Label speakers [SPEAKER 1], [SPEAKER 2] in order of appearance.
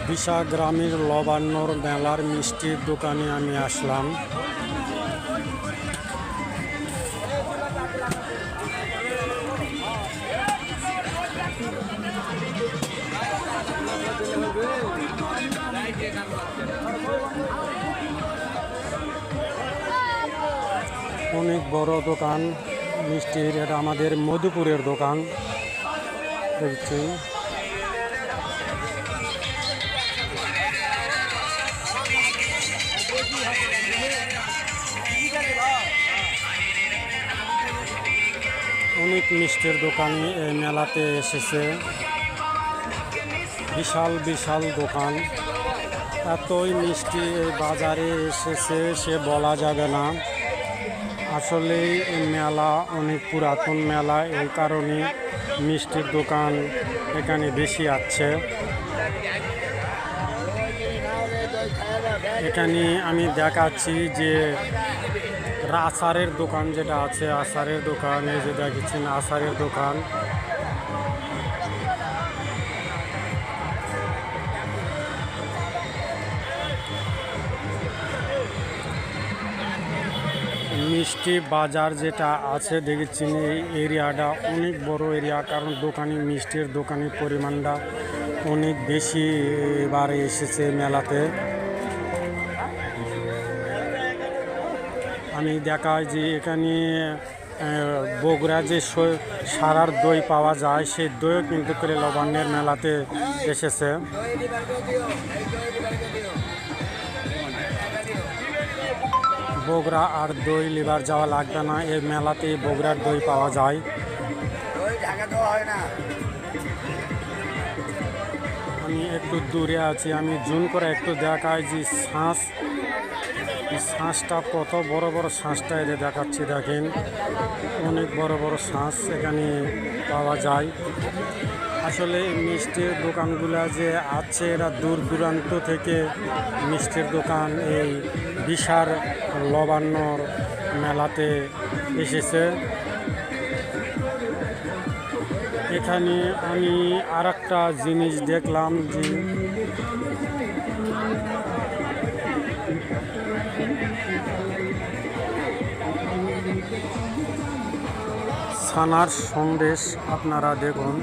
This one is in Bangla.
[SPEAKER 1] দিশা গ্রামের লবান্নর মেলার মিষ্টির দোকানে আমি আসলাম। অনেক বড় দোকান মিষ্টির, এটা আমাদের মধুপুরের দোকান দেখছি। অনেক মিষ্টির দোকানি এই মেলাতে এসেছে। বিশাল বিশাল দোকান, এতই মিষ্টি এই বাজারে এসেছে সে বলা যাবে না। আসলেই এই মেলা অনেক পুরাতন মেলা, এই কারণে মিষ্টির দোকান এখানে বেশি আছে। এখানে আমি দেখাচ্ছি যে আচারের দোকান যেটা আছে, আচারের দোকান, এই যে দেখছেন আচারের দোকান। মিষ্টি বাজার যেটা আছে দেখেছেন, এই এরিয়াটা অনেক বড় এরিয়া, কারণ দোকানি মিষ্টির দোকানের পরিমাণটা অনেক বেশি এবারে এসেছে মেলাতে। আমি দেখাই যে এখানে বগুড়া যে সারার দই পাওয়া যায়, সেই দইও কিন্তু করে লবান্নের মেলাতে এসেছে। বগুড়া আর দই লিভার যাওয়া লাগবে না, এই মেলাতেই বগুড়ার দই পাওয়া যায়। আমি একটু দূরে আছি, আমি জুম করে একটু দেখাই যে শ্বাসটা কত বড় বড় শ্বাসটা এতে দেখাচ্ছি, দেখেন অনেক বড় বড় শ্বাস এখানে পাওয়া যায়। আসলে মিষ্টির দোকানগুলো যে আছে এরা দূর দূরান্ত থেকে মিষ্টির দোকান এই বিশাল লবান্নর মেলাতে এসেছে। এখানে আমি আরেকটা জিনিস দেখলাম যে ছানার সন্দেশ, আপনারা দেখুন